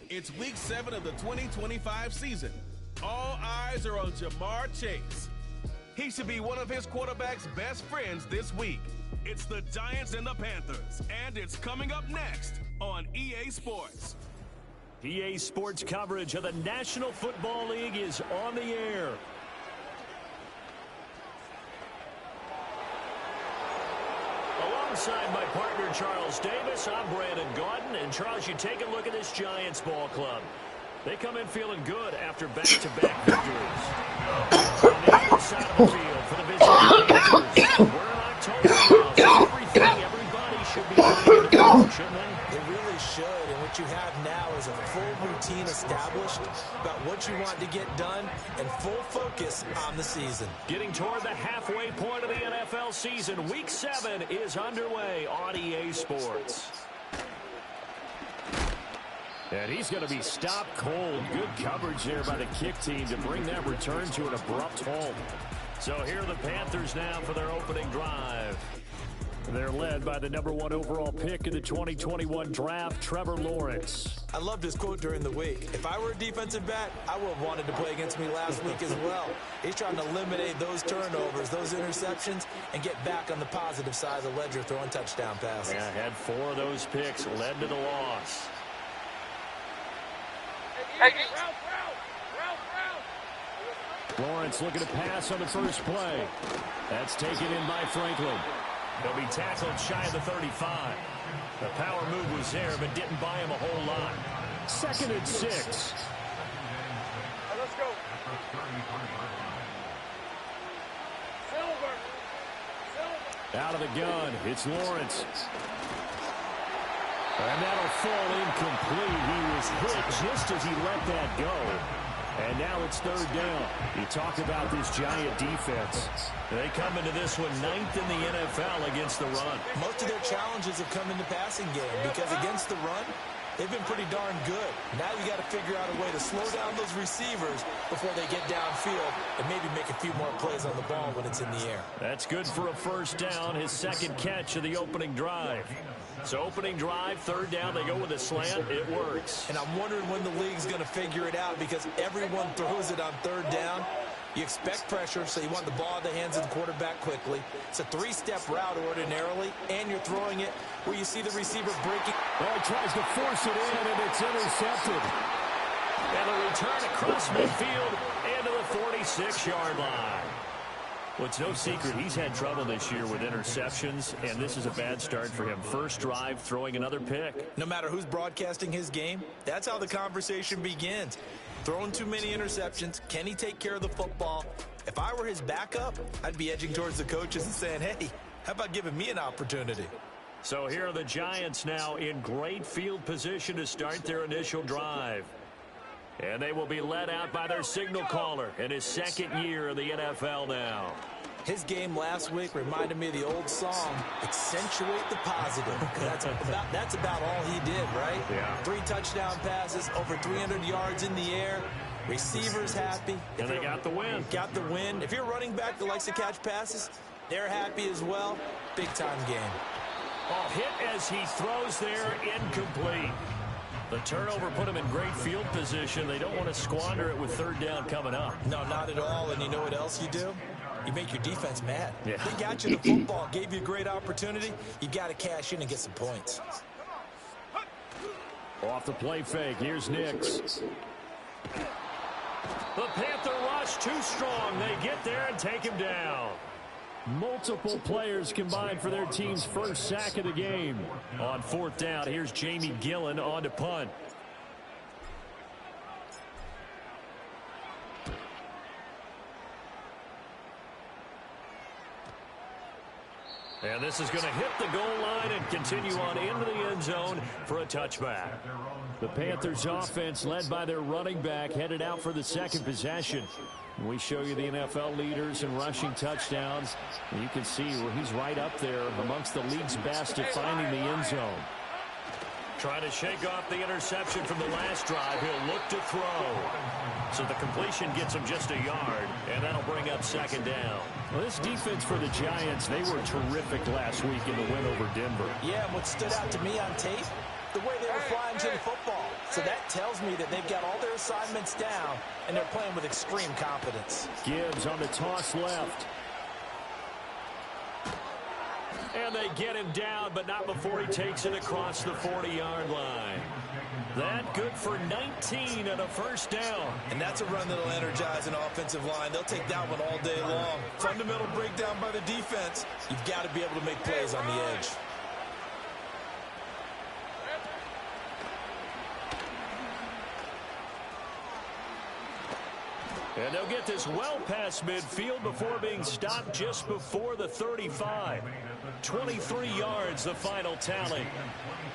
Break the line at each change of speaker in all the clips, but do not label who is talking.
It's week 7 of the 2025 season. All eyes are on Ja'Marr Chase. He should be one of his quarterback's best friends this week. It's the Giants and the Panthers, and it's coming up next on EA Sports.
EA Sports coverage of the National Football League is on the air. Alongside my partner, Charles Davis, I'm Brandon Gaudin. And, Charles, you take a look at this Giants ball club. They come in feeling good after back-to-back victories. On the other side of the field for the visiting Panthers. We're in October now, so everybody should be ready, shouldn't they?
They really should. And what you have now is a full routine established about what you want to get done and full focus on the season.
Getting toward the halfway point of the NFL season, Week 7 is underway on EA Sports. And he's going to be stopped cold. Good coverage there by the kick team to bring that return to an abrupt halt. So here are the Panthers now for their opening drive. They're led by the #1 overall pick in the 2021 draft, Trevor Lawrence.
I loved his quote during the week. If I were a defensive back, I would have wanted to play against me last week as well. He's trying to eliminate those turnovers, those interceptions, and get back on the positive side of the ledger throwing touchdown passes.
Yeah, had 4 of those picks, led to the loss. Lawrence looking to pass on the first play. That's taken in by Franklin. He'll be tackled shy of the 35. The power move was there, but didn't buy him a whole lot. 2nd and 6.
Let's go.
Out of the gun, it's Lawrence. And that'll fall incomplete. He was hit just as he let that go. And now it's 3rd down. You talk about this Giant defense. They come into this one 9th in the NFL against the run.
Most of their challenges have come in the passing game because against the run, they've been pretty darn good. Now you got to figure out a way to slow down those receivers before they get downfield and maybe make a few more plays on the ball when it's in the air.
That's good for a 1st down, his 2nd catch of the opening drive. So opening drive, 3rd down, they go with a slant. It works.
And I'm wondering when the league's going to figure it out because everyone throws it on 3rd down. You expect pressure, so you want the ball in the hands of the quarterback quickly. It's a 3-step route ordinarily, and you're throwing it where you see the receiver breaking.
Oh, he tries to force it in, and it's intercepted. And a return across midfield into the 46-yard line. Well, it's no secret he's had trouble this year with interceptions, and this is a bad start for him. First drive, throwing another pick.
No matter who's broadcasting his game, that's how the conversation begins. Throwing too many interceptions, can he take care of the football? If I were his backup, I'd be edging towards the coaches and saying, hey, how about giving me an opportunity?
So here are the Giants now in great field position to start their initial drive. And they will be led out by their signal caller in his 2nd year in the NFL now.
His game last week reminded me of the old song, Accentuate the Positive. That's about all he did, right?
Yeah.
3 touchdown passes, over 300 yards in the air. Receivers happy.
And they got the win.
Got the win. If you're a running back that likes to catch passes, they're happy as well. Big-time game.
Oh, hit as he throws there, incomplete. The turnover put him in great field position. They don't want to squander it with 3rd down coming up.
No, not at all. And you know what else you do? You make your defense mad.
Yeah.
They got you the football, gave you a great opportunity. You got to cash in and get some points.
Off the play fake, here's Nix. The Panther rush too strong. They get there and take him down. Multiple players combined for their team's first sack of the game. On 4th down, here's Jamie Gillen on to punt. And this is going to hit the goal line and continue on into the end zone for a touchback. The Panthers offense led by their running back headed out for the 2nd possession. We show you the NFL leaders in rushing touchdowns. And you can see where he's right up there amongst the league's best at finding the end zone. Trying to shake off the interception from the last drive. He'll look to throw. So the completion gets him just a yard, and that'll bring up second down.
Well, this defense for the Giants, they were terrific last week in the win over Denver.
Yeah, and what stood out to me on tape, the way they were flying to the football. So that tells me that they've got all their assignments down, and they're playing with extreme confidence.
Gibbs on the toss left.
And they get him down, but not before he takes it across the 40-yard line. That good for 19 and a first down.
And that's a run that'll energize an offensive line. They'll take that one all day long. Fundamental breakdown by the defense. You've got to be able to make plays on the edge.
And they'll get this well past midfield before being stopped just before the 35. 23 yards, the final tally.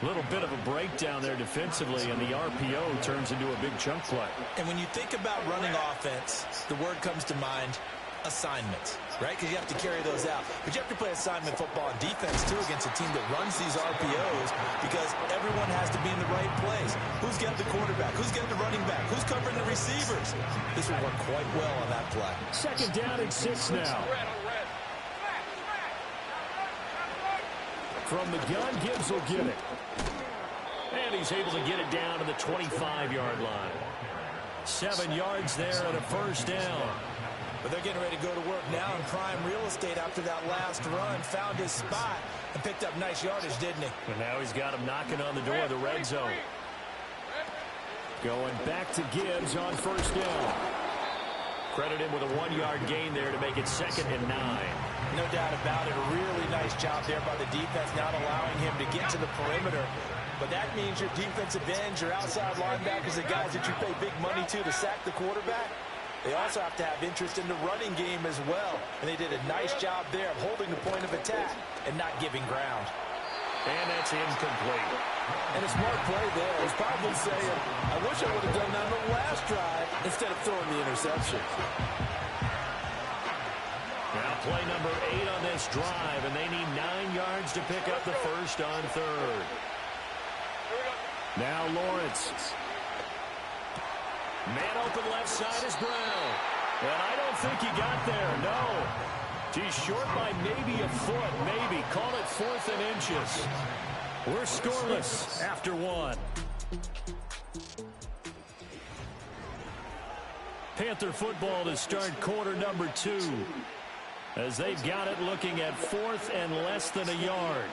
A little bit of a breakdown there defensively, and the RPO turns into a big chunk play.
And when you think about running offense, the word comes to mind, assignment, right? Because you have to carry those out. But you have to play assignment football on defense, too, against a team that runs these RPOs because everyone has to be in the right place. Who's getting the quarterback? Who's getting the running back? Who's covering the receivers? This will work quite well on that play.
Second down and 6 now. From the gun, Gibbs will get it.
And he's able to get it down to the 25-yard line. 7 yards there and a first down.
But they're getting ready to go to work now in prime real estate after that last run. Found his spot and picked up nice yardage, didn't he?
And now he's got him knocking on the door of the red zone.
Going back to Gibbs on first down.
Credit him with a 1-yard gain there to make it 2nd and 9.
No doubt about it. A really nice job there by the defense, not allowing him to get to the perimeter. But that means your defensive ends, your outside linebackers, the guys that you pay big money to sack the quarterback, they also have to have interest in the running game as well. And they did a nice job there of holding the point of attack and not giving ground.
And that's incomplete.
And a smart play there. He's probably saying, I wish I would have done that on the last drive instead of throwing the interception.
Now play number 8 on this drive, and they need 9 yards to pick up the first on third.
Now Lawrence.
Man open left side is Brown. And I don't think he got there, no. He's short by maybe a foot, maybe. Call it 4th and inches. We're scoreless after 1. Panther football to start quarter number 2. As they've got it looking at 4th and less than a yard.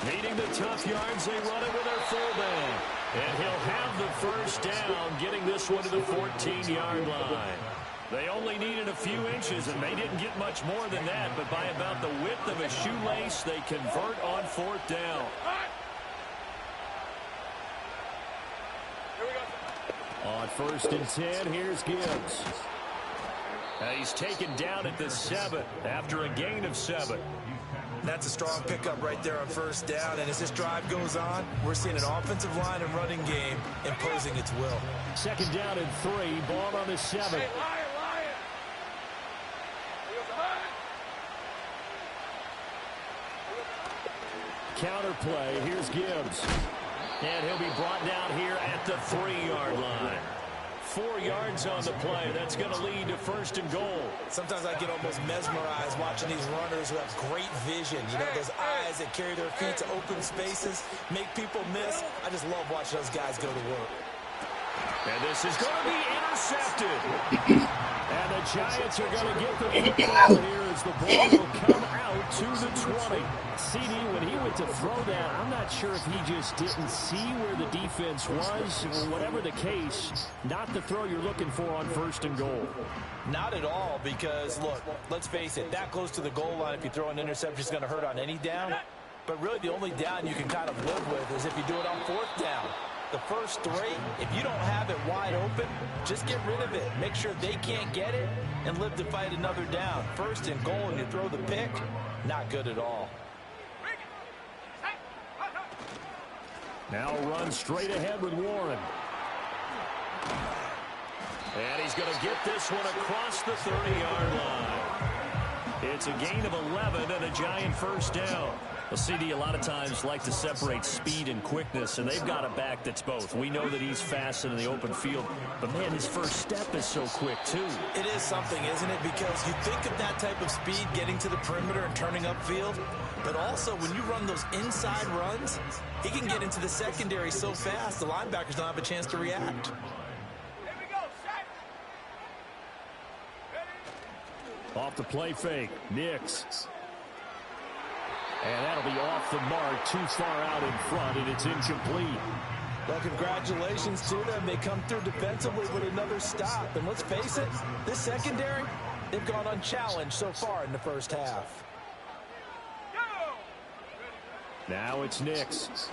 Needing the tough yards, they run it with their fullback. And he'll have the first down, getting this one to the 14-yard line. They only needed a few inches, and they didn't get much more than that. But by about the width of a shoelace, they convert on 4th down.
On 1st and 10, here's Gibbs.
He's taken down at the 7 after a gain of 7.
That's a strong pickup right there on 1st down. And as this drive goes on, we're seeing an offensive line and running game imposing its will.
2nd down and 3, ball on the 7. Counter play, here's Gibbs.
And he'll be brought down here at the 3-yard line. 4 yards on the play. That's going to lead to 1st and goal.
Sometimes I get almost mesmerized watching these runners who have great vision. You know, those eyes that carry their feet to open spaces, make people miss. I just love watching those guys go to work.
And this is going to be intercepted.
And the Giants are going to get the football here as the ball will come out to the 20. CD, when he went to throw that, I'm not sure if he just didn't see where the defense was. Whatever the case, not the throw you're looking for on 1st and goal.
Not at all, because, look, let's face it, that close to the goal line, if you throw an interception, is going to hurt on any down. But really the only down you can kind of live with is if you do it on 4th down. The first 3, if you don't have it wide open, just get rid of it. Make sure they can't get it and live to fight another down. 1st and goal and you throw the pick, not good at all.
Now run straight ahead with Warren.
And he's going to get this one across the 30-yard line. It's a gain of 11 and a Giant first down. Well, CD, a lot of times like to separate speed and quickness, and they've got a back that's both. We know that he's fast in the open field, but, man, his first step is so quick, too.
It is something, isn't it? Because you think of that type of speed getting to the perimeter and turning upfield, but also when you run those inside runs, he can get into the secondary so fast the linebackers don't have a chance to react.
Off the play fake, Nix. And that'll be off the mark, too far out in front, and it's incomplete.
Well, congratulations to them. They come through defensively with another stop. And let's face it, this secondary, they've gone unchallenged so far in the first half.
Now it's Nix.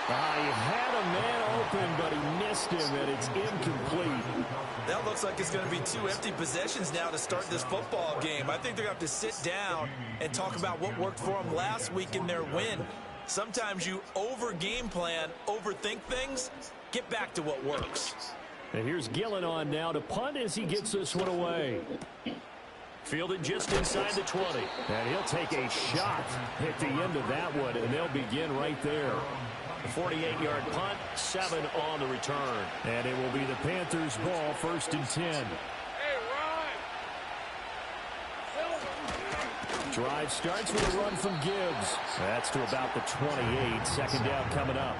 He had a man open, but he missed him, and it's incomplete.
That looks like it's going to be 2 empty possessions now to start this football game. I think they're going to have to sit down and talk about what worked for them last week in their win. Sometimes you over-game plan, overthink things. Get back to what works.
And here's Gillen on now to punt as he gets this one away.
Fielded just inside the 20.
And he'll take a shot at the end of that one, and they'll begin right there.
A 48-yard punt, 7 on the return.
And it will be the Panthers' ball, 1st and 10. Drive starts with a run from Gibbs. That's to about the 28. 2nd down coming up.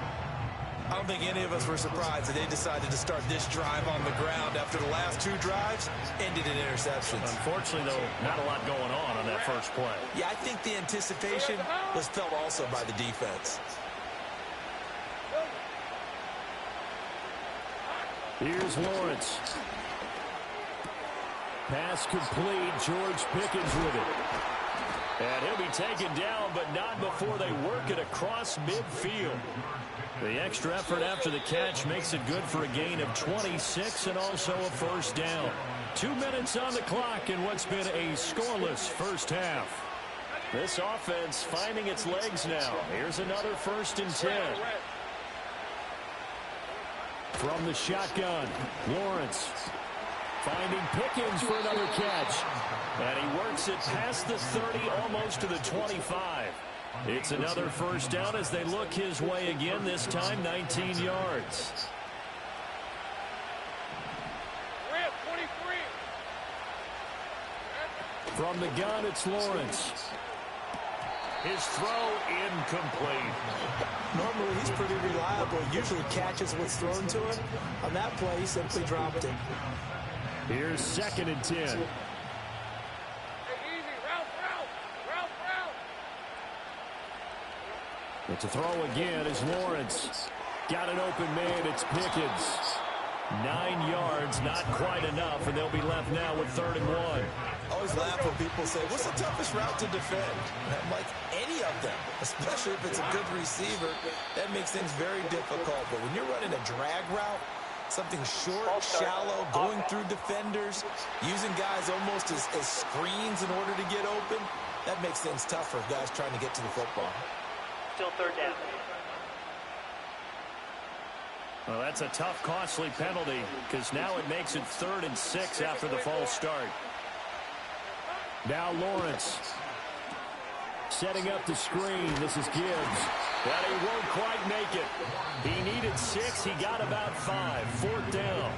I don't think any of us were surprised that they decided to start this drive on the ground after the last 2 drives ended in interceptions.
Unfortunately, though, not a lot going on that first play.
Yeah, I think the anticipation was felt also by the defense.
Here's Lawrence. Pass complete. George Pickens with it.
And he'll be taken down, but not before they work it across midfield. The extra effort after the catch makes it good for a gain of 26 and also a 1st down. 2 minutes on the clock in what's been a scoreless first half. This offense finding its legs now. Here's another 1st and 10.
From the shotgun, Lawrence finding Pickens for another catch.
And he works it past the 30, almost to the 25. It's another 1st down as they look his way again, this time 19 yards.
From the gun, it's Lawrence.
His throw incomplete.
Normally, he's pretty reliable. Usually catches what's thrown to him. On that play, he simply dropped it.
Here's 2nd and 10. But to throw again is Lawrence. Got an open man. It's Pickens. 9 yards, not quite enough, and they'll be left now with 3rd and 1.
I always laugh when people say, what's the toughest route to defend? And I'm like, any of them, especially if it's a good receiver. That makes things very difficult. But when you're running a drag route, something short, shallow, going through defenders, using guys almost as screens in order to get open, that makes things tough for guys trying to get to the football.
Still 3rd down.
Well, that's a tough, costly penalty because now it makes it 3rd and 6 after the false start.
Now Lawrence setting up the screen. This is Gibbs.
But he won't quite make it. He needed 6. He got about 5. 4th down.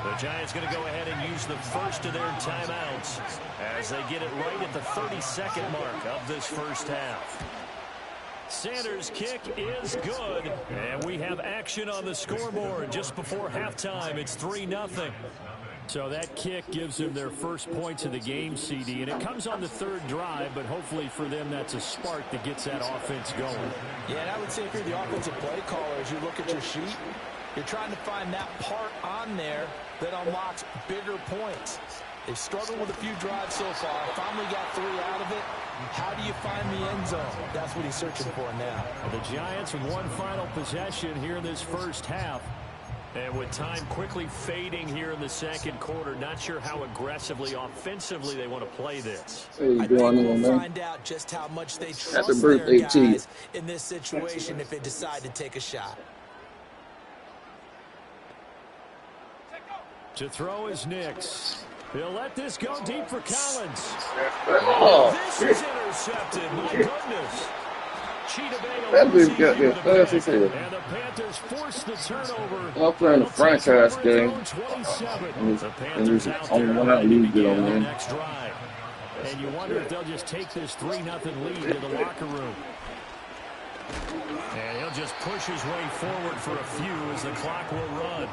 The Giants going to go ahead and use the first of their timeouts as they get it right at the 32nd mark of this first half. Sanders' kick is good, and we have action on the scoreboard just before halftime. It's 3-0.
So that kick gives them their first points of the game, CD, and it comes on the 3rd drive, but hopefully for them that's a spark that gets that offense going.
Yeah, and I would say if you're the offensive play caller, as you look at your sheet, you're trying to find that part on there that unlocks bigger points. They've struggled with a few drives so far. Finally got 3 out of it. How do you find the end zone? That's what he's searching for now.
The Giants with one final possession here in this first half.
And with time quickly fading here in the second quarter, not sure how aggressively, offensively they want to play this.
Hey,
I think we'll find out just how much they trust their guys in this situation if they decide to take a shot.
To throw is Nix. He'll let this go deep for Collins.
Oh.
This This is intercepted. My goodness.
That bitch got there fast as hell.
And the Panthers force the turnover.
I'm playing the franchise game. And
Panthers
it's only one out lead get on there.
next drive. And you wonder if they'll just take this 3-0 lead to the locker room. And he'll just push his way forward for a few as the clock will run.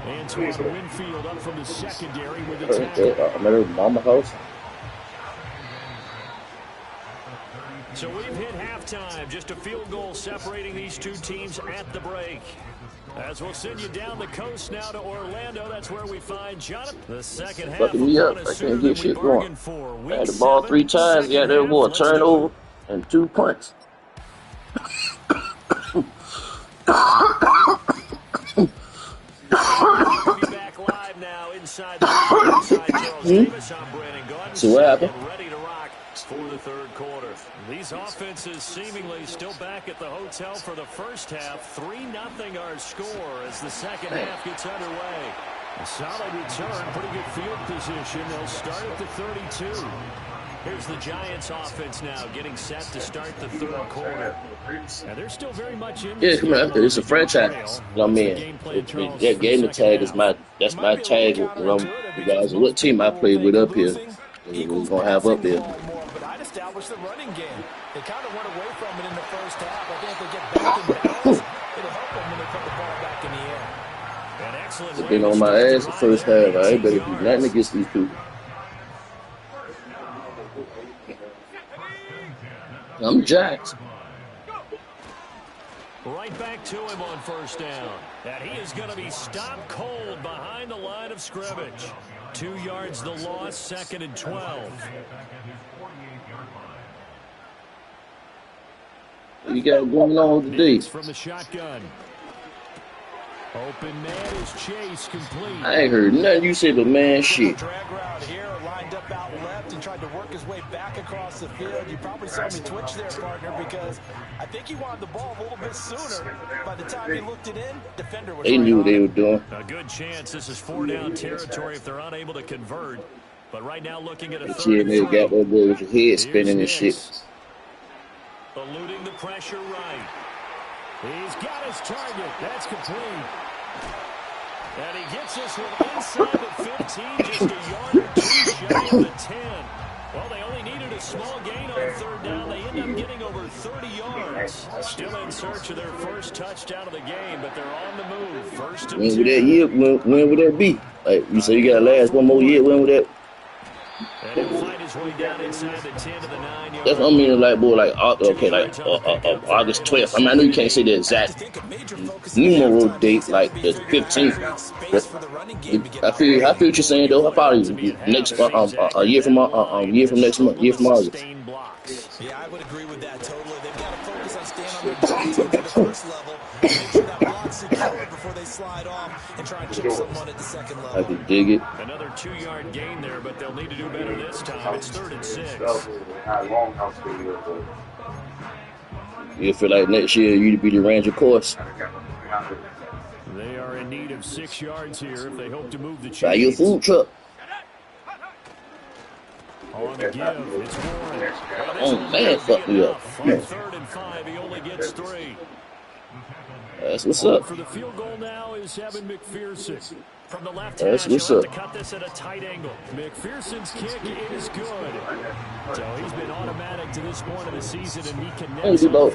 Antoine Winfield up from the secondary with the tackle.
I'm at her mama house.
So we've hit halftime. Just a field goal separating these two teams at the break. As we'll send you down the coast now to Orlando. That's where we find Jonathan. The second half.
Fucking me up. I can't get shit going. I had the ball 3 times. Got there for a turnover and 2 punts.
We'll be back live now inside the Charles Davis. I'm Brandon Gordon.
So what happened?
Ready to rock for the third quarter. These offenses seemingly still back at the hotel for the first half. 3-0 our score as the second half gets underway. A solid return, pretty good field position. They'll start at the 32. Here's the Giants offense now getting set to start the third quarter. Now they're still very much in.
Yeah, come on. It's a franchise. I mean, that gamer tag is that's my tag regardless of what team I played with up here. We're gonna have up there.
But I'd establish the running game. They kind of went away from it in the first half. I think if they get back in balance, it'll help them when they put the ball back in the air.
An excellent.
They've been on my ass the first half. I ain't better do nothing against these people. I'm Jax.
Right back to him on first down. And he is going to be stopped cold behind the line of scrimmage. 2 yards the loss, 2nd and 12.
What you got going on today?
From the shotgun. Open man is Chase complete.
I ain't heard nothing you say but man shit.
Drag route here, lined up out left and tried to work his way back across the field. You probably saw me twitch there, partner, because I think he wanted the ball a little bit sooner. By the time he looked it in, defender was
They knew what they were doing.
A good chance this is 4-down territory if they're unable to convert. But right now looking at a
That
third
shit,
and
nigga got that boy with your head spinning and shit.
Eluding the pressure right. He's got his target. That's complete. And he gets this one inside the 15, just a yard or 2 shy of the 10. Well, they only needed a small gain on third down. They end up getting over 30 yards. Still in search of their first touchdown of the game, but they're on the move. First and 10.
When would that year? When would that be? Like you say, you got to last one more year. When would that?
And he'll find his way down inside the 10 to the 9 yard.
That's what I mean. Like, boy, like okay, like August 12th. I mean, I know you can't say the exact numeral date, like the 15th. But I feel what you're saying though. I probably next a year from next month, year from August.
Yeah, I would agree with that totally. They've got to focus on staying on their job team at the first level. Make sure that block's secured before they slide off and try and chip someone at the second level.
I can dig it.
Another 2-yard gain there, but they'll need to do better this time. It's 3rd and 6.
You feel like next year you'd be the Ranger course.
They are in need of 6 yards here if they hope to move the chains.
Buy your food truck.
On the give, it's Warren.
Oh man, fuck me up.
On 3rd and 5, he only gets 3.
That's what's up.
For the field goal now is Evan McPherson. From the left
That's
hash,
what's
he'll
up.
have to cut this at a tight angle. McPherson's kick is good. So he's been automatic to this point of the season, and he can
Only about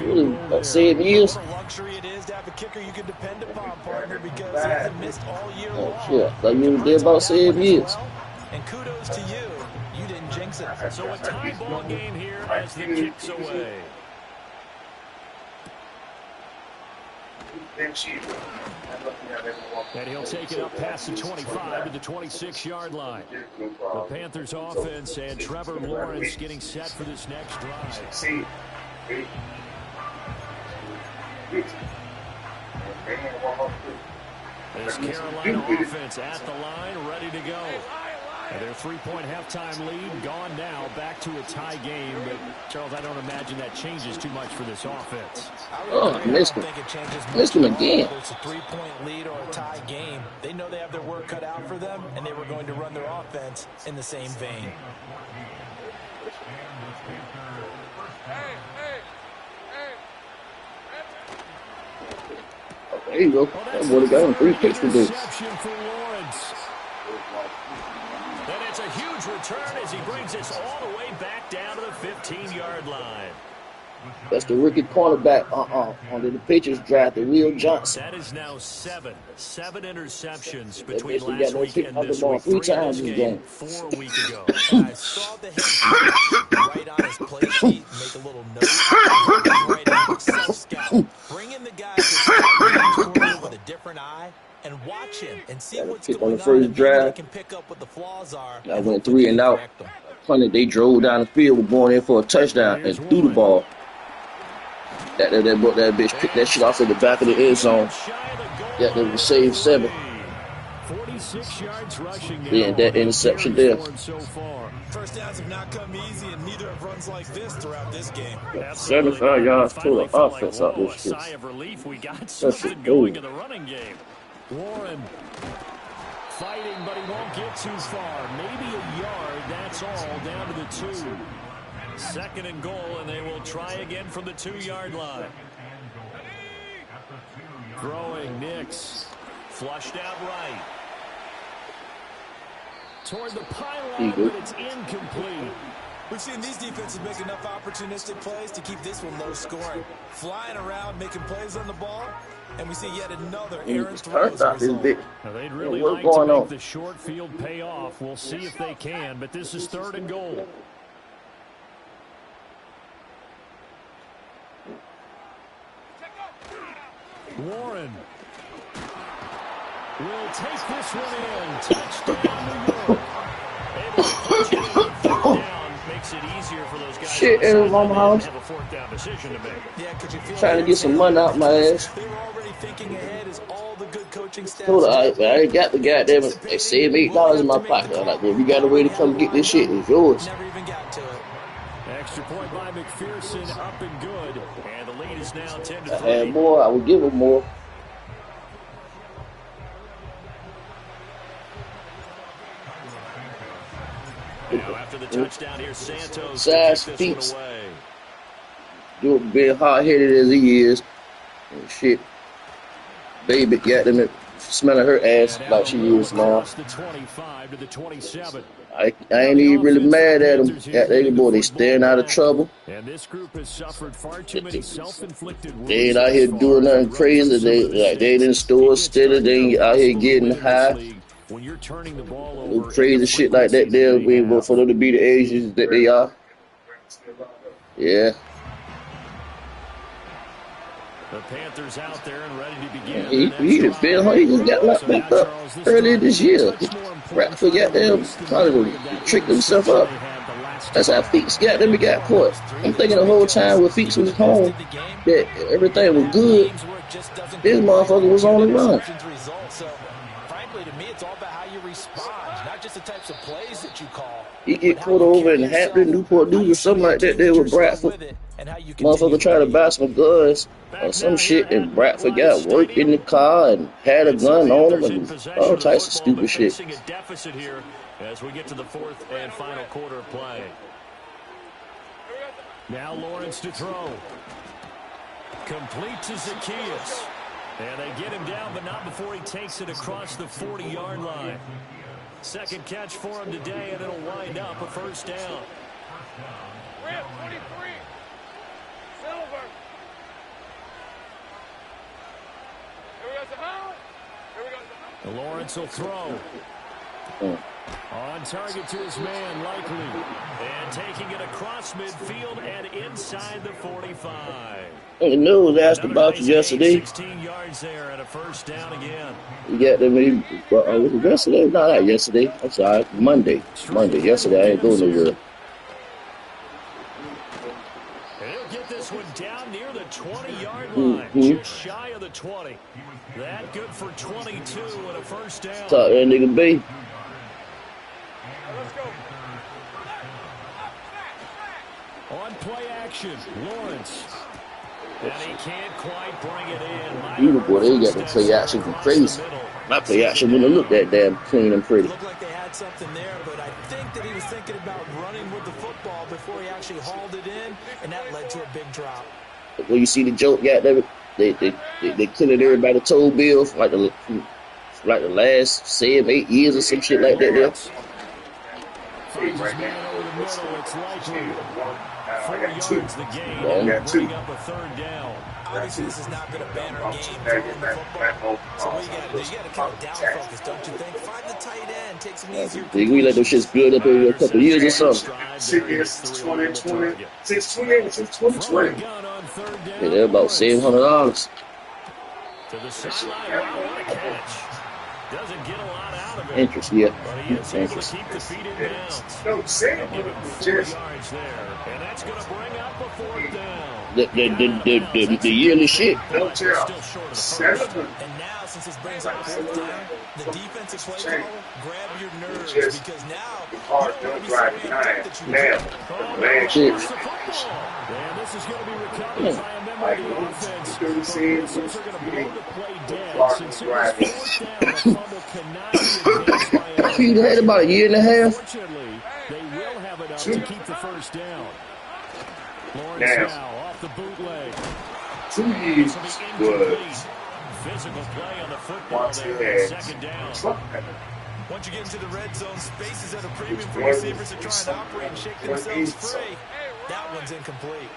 7 years.
What a luxury it is to have a kicker you can depend upon, partner, because he hasn't missed all year long.
Oh shit, like you was there about 7 years.
And kudos to you. You didn't jinx it.
So a tie ball game here as the kick's away. And he'll take it up past the 25 to the 26-yard line. The Panthers offense and Trevor Lawrence getting set for this next drive. This Carolina offense at the line, ready to go. And their 3-point halftime lead gone now, back to a tie game. But, Charles, I don't imagine that changes too much for this offense.
Oh, missed him. Missed him again.
Whether it's a 3-point lead or a tie game, they know they have their work cut out for them, and they were going to run their offense in the same vein.
There you go. That would have got him 3 picks today.
Interception for Lawrence. And it's a huge return as he brings us all the way back down to the 15-yard line.
That's the rookie cornerback under the Patriots drafted, Will Johnson.
That is now 7 interceptions
That
between
bitch
last
got
week
picked
and
up the
this
ball
week.
3
3 in
times
this
this
game,
game.
4 a week ago.
I saw the head coach right on his play sheet, make a little note. Right in, self-scout. Bring in the guys that scout with a different eye and watch him and see what's
pick
going
on the
on.
first
And
drive.
they can pick up what the flaws are.
I went 3 and out. Punted, they drove down the field, were going in for a touchdown and threw the ball. That bitch picked that shit off at the back of the end zone. Yeah, they was saved 7.
46 yards rushing.
Then that interception there.
First downs have not come easy, and neither have runs like this throughout this game.
75 yards total offense out this shit.
Sigh of relief. We got
That's
something
it,
going
dude.
in the running game. Warren fighting, but he won't get too far. Maybe a yard. That's all. Down to the 2. 2nd and goal, and they will try again from the 2-yard line. Throwing Nix. Flushed out right. Toward the pylon, but it's incomplete.
We've seen these defenses make enough opportunistic plays to keep this one low scoring. Flying around, making plays on the ball, and we see yet another errant throw as a result.
Now they'd really
What's
like to
going
make
on?
the short field pay off. We'll see if they can, but this is 3rd and goal. Warren will take this one in. Touchdown, New York. Able to punch it in on 3rd down. Makes it easier for those guys.
Shit, in Mama House.
Have a 4th down decision to make.
Yeah, could you feel
Trying to get some money out my ass.
They were already thinking ahead as all the good coaching staff.
Told her, I ain't got the goddamn it. They saved $8 in my pocket. I'm like, well, if you got a way to come get this shit, it's yours.
Never even got to it.
Extra point by McPherson, up and good. And the lead is now 10-3.
I had more, I would give them more.
Now after the touchdown here, Santos
Size
to kick
feet.
this one away.
You being hard-headed as he is. And shit. Baby got them smelling her ass like she is now.
Across the 25 to the 27.
I ain't even really mad at them. Got they boy, they staying out of trouble.
And this group has suffered far too many self-inflicted wounds.
They ain't out here doing nothing crazy. They ain't in stores steady. They ain't out here getting high.
When you're turning the ball
No
over,
crazy shit like that there. But for them to be the ages that they are. Yeah.
the Panthers out there and ready to begin.
He just got locked back up earlier this year. Bradford got them trying to trick himself up. That's how Feeks got them. He got caught. I'm thinking the whole time when Feeks was home that everything was good. This motherfucker was on the run.
So, frankly, to me, it's all about how you respond, not just the types of plays that you call.
He get pulled over in Hampton, Newport News, or something like that there with Bradford. Motherfucker try to buy some guns or some shit, and Bradford got work in the car and had a gun on him and all types of stupid shit.
A deficit here as we get to the 4th and final quarter of play. Now Lawrence to throw. Complete to Zacchaeus. And they get him down, but not before he takes it across the 40-yard line. Second catch for him today, and it'll wind up a 1st down.
We're at 23. Silver. Here we go, Zaha. Here we go, Zaha.
Lawrence will throw. On target to his man, Likely. And taking it across midfield and inside the 45.
And the news asked
Another
about
nice
you yesterday.
gain, 16 yards there and a 1st down again.
You got them. Was it yesterday? No, not yesterday. I'm sorry. Monday. Yesterday, I ain't going nowhere.
He'll get this one down near the 20-yard line, just shy of the 20. That good for 22 and a 1st down.
Talk that nigga B.
Let's go.
On play action, Lawrence. And he can't quite bring it in.
You boy, they got the play action crazy. My play action wouldn't look that damn clean and pretty.
Looked like they had got something there, but I think that he was thinking about running with the football before he actually hauled it in, and that led to a big drop.
Well, you see the joke, yeah, they killing everybody toe bill for like the last 7-8 years or some shit like that. There.
Finds his man over the middle. It's likely 4 yards the gain. Bring up a third down.
Obviously, this has not been a banner game throwing the football. So what you got to do? You got to kind of down focus, don't you think? Find the tight end. Take some easier.
We let those shits build up over a couple of years or something.
Since 2020.
Yeah, they're about $700.
To the sideline. What a catch. Doesn't get a lot out of it.
Interest, yeah.
But he is able to keep the feet in bounds. Give him 4 yards there. And that's going to bring up a fourth down.
The yearly shit.
Don't tell. 7.
And now, since this brings up fourth down, the defensive play caller, grab your nerves because now
the hard don't drive behind. Now, man,
And this is going to be recovered by a member of the offense. The Whistles are going to blow the play dead. Since it was fourth down, the fumble cannot be advanced by a
You had about a year and a half.
Fortunately, they will have enough to keep the first down. Lawrence now off the bootleg.
2 years was
Physical play on the football there. Second down.
once you get into the red zone, space is at a premium for receivers to try and operate and shake themselves free. That one's incomplete.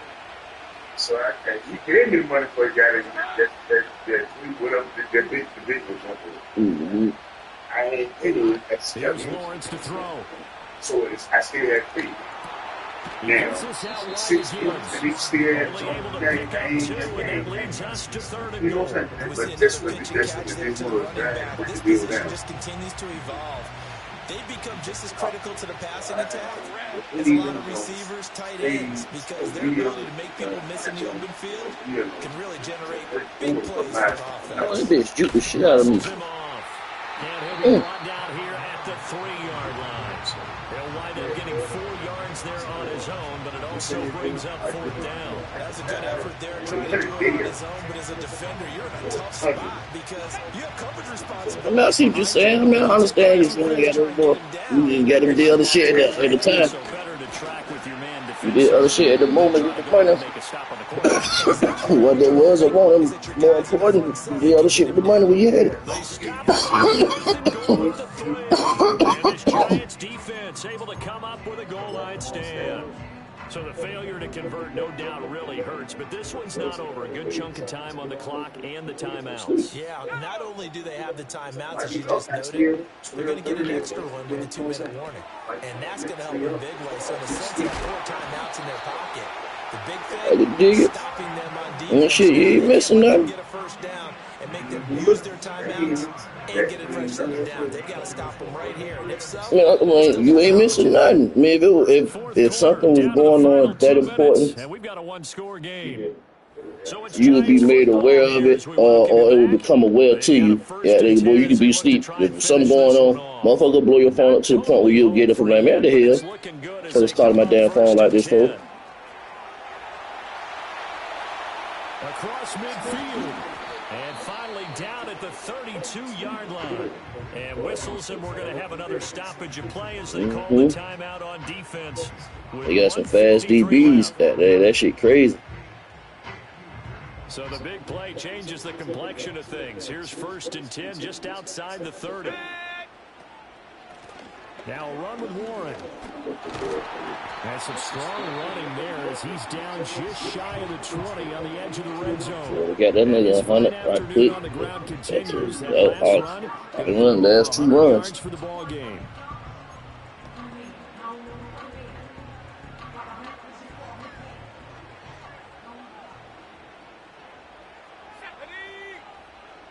So you gave me the money for a guy that went up that beat the big one. I ain't paid it.
Here's Lawrence to throw.
So I still had 3. Now, 6 points, and he still had 2 games. You know what I'm saying? But that's what the deal was.
This position just continues to evolve. They become just as critical to the passing attack as a lot of receivers, tight ends, because their ability to make people miss in the open field can really generate big plays for the offense.
That bitch juke the shit out of me.
And he'll be brought down here at the 3-yard line. He'll wind up getting 4 yards there on his own, but it also brings up fourth down.
That's a good effort there trying to do it on his own, but as a defender, you're in a tough spot because you have coverage responsibility.
I mean, I see what you're saying. I mean, I understand you got to do other shit at the time. You did other shit at the moment with the money. What there was, I want him more important. You did other shit with the money when you had it.
And this Giants defense able to come up with a goal line stand. So the failure to convert, no doubt, really hurts. But this one's not over. A good chunk of time on the clock and the timeouts.
Yeah, not only do they have the timeouts, as you just noted, they're going to get an extra one with a 2-minute warning. And that's going to help in a big way. So in a sense, they have 4 timeouts in their pocket. The big thing, stopping them on defense.
Shit, you ain't missing nothing.
Get a first down and make them use their timeouts and get it fresh second down. They've got to stop them right here. And if so,
you ain't missing nothing. I mean, if something was going on that important,
and we've got a 1-score game. So
you would be made aware of it, or it would become aware to you. Yeah, boy, you could be asleep. If something going on, motherfucker blow your phone up to the point where you'll get up and like, man, the hell? So I started my damn phone like this, folks.
Across midfield. And finally down at the 32-yard line. And whistles, and we're going to have another stoppage of play as they call the timeout on defense.
They got some fast DBs. That shit crazy.
So the big play changes the complexion of things. Here's 1st and 10 just outside the 30. Now a run with Warren. That's some strong running there as he's down just shy of the 20 on the edge of the red zone.
We got that nigga 100 right quick.
Continues that
last run. Last 2 runs.
For the ball game.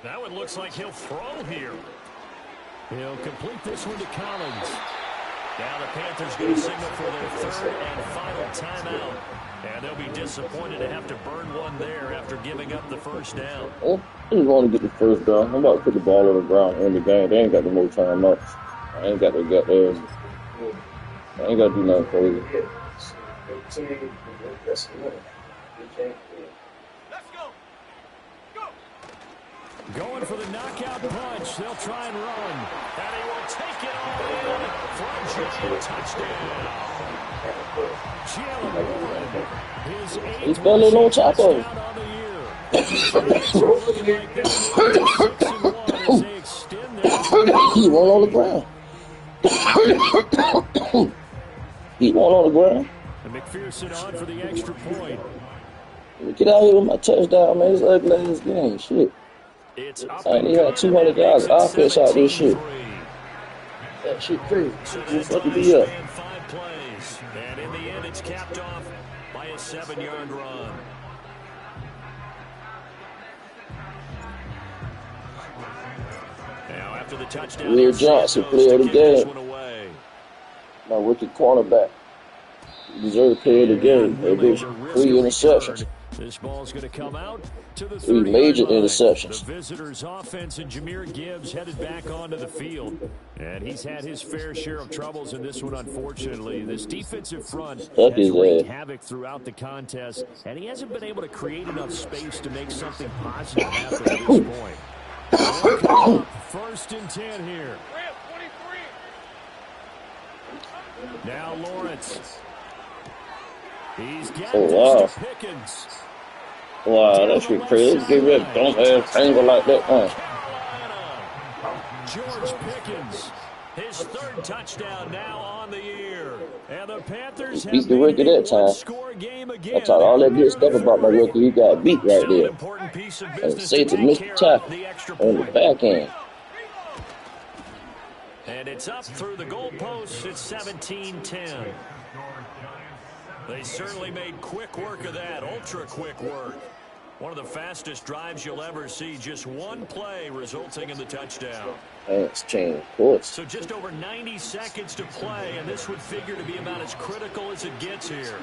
Now it looks like he'll throw here. He'll complete this one to Collins. Now the Panthers going to signal for their 3rd and final timeout. And they'll be disappointed to have to burn one there after giving up the first down.
I just want to get the first down. I'm about to put the ball on the ground in the game. They ain't got no more timeouts. I ain't got to do nothing crazy.
Going for the knockout punch. They'll try and run.
And he will take it all in for a Giant touchdown.
Jaylen Warren, his
He's
8th
barely on top of him.
touchdown on the year. Giants are looking like they're 6-1 as they extend their
He won't on the ground. He won't on the ground.
And McPherson on for the extra point.
Get out here with my touchdown, man. It's ugly ass game. Shit.
It's up
I ain't
and
had
good, and it
$200
makes it
offense out this shit.
17-3.
That shit crazy.
So
You
that
fucking
drive
be up.
spanned 5 plays. And in the end, it's capped off by a 7-yard run. Now, after the touchdown,
Will
San
Johnson,
Diego
player of the
to kick this
game.
one away.
My rookie cornerback. Deserved player of the game. They did 3 interceptions.
This ball's going to come out to the
3
30-yard
major
line.
interceptions.
The visitors' offense and Jahmyr Gibbs headed back onto the field. And he's had his fair share of troubles in this one, unfortunately. This defensive front
Stuck
has
his
wreaked
ass.
havoc throughout the contest, and he hasn't been able to create enough space to make something positive happen at this point. They'll come up 1st and 10 here.
Grant, 23.
Now Lawrence. He's got
Oh,
this
wow.
to Pickens.
Wow, that shit crazy. Let's get rid of don't have angle like that.
George Pickens, his 3rd touchdown now on the year. And the Panthers
He
have
beat the
made
rookie
it
that
a
time.
one-score game again.
I talked all that good stuff about my rookie. He got beat right
Still an
there.
important piece of
And
business
say
to
to
take
Mr.
care of
Tackle
the extra
on the
point.
back end.
And it's up through the goalposts. It's 17-10. They certainly made quick work of that, ultra quick work. One of the fastest drives you'll ever see, just one play resulting in the touchdown.
Thanks, chain, of course.
So just over 90 seconds to play, and this would figure to be about as critical as it gets here.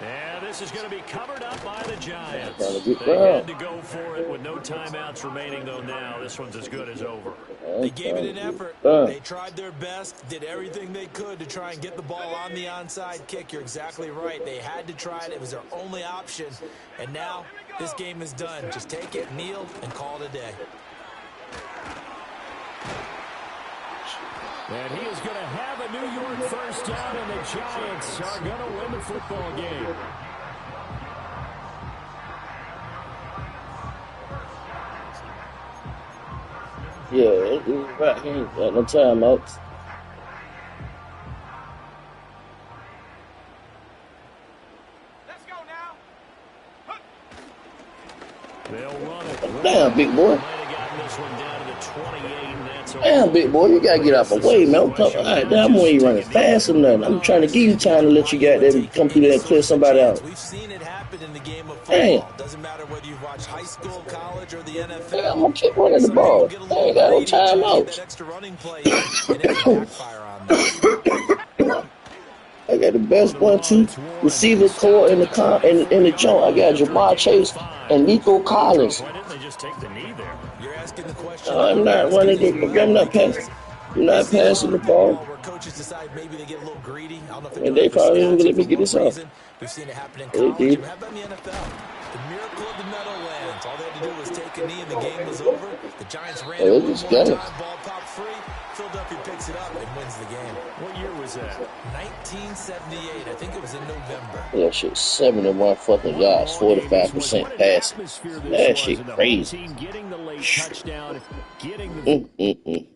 And this is going to be covered up by the Giants.
Trying to get
They had
down.
to go for it with no timeouts remaining, though now this one's as good as over.
They gave it an effort. They tried their best, did everything they could to try and get the ball on the onside kick. You're exactly right. They had to try it. It was their only option. And now this game is done. Just take it, kneel, and call it a day.
And he is going to have a New York 1st down, and the Giants are going to win the football game.
Yeah, he's right. He ain't got no timeouts.
Let's go now.
They'll run it.
Damn, big boy.
Might have gotten this one down to the 28, and that's over.
Damn, big boy. You got to get out the way, man. I'm talking, all right, damn, you ain't running fast or nothing. I'm trying to give you time to let you get there and come through there and clear somebody out.
We've seen it happen in the game of
Damn.
football. Doesn't matter whether you watch high school, college, or the NFL.
Damn, I'm going to keep running the ball. I ain't got no timeouts.
That extra running play, and it can backfire on them.
I got the best 1-2 receiver core in the joint. I got Jamar Chase and Nico Collins.
Why didn't they just take the knee there?
You're asking the question.
I'm not running the I'm not passing. You're not passing the ball.
Where coaches decide maybe they get a little greedy. I don't know if
And they probably ain't gonna let me get this off.
We've seen it happen in
They
college.
did.
We have done the NFL. The miracle of the Meadowlands. All they had to do was take a knee and the game was over. The Giants ran
Oh,
it
they
one
just
more
got it.
time. Ball popped free. Philadelphia picks it up and wins the game.
What year was that?
1978. I think it was in November.
Yeah, shit, 71 fucking yards, 45% passing. That shit crazy.
Team getting the late touchdown, getting the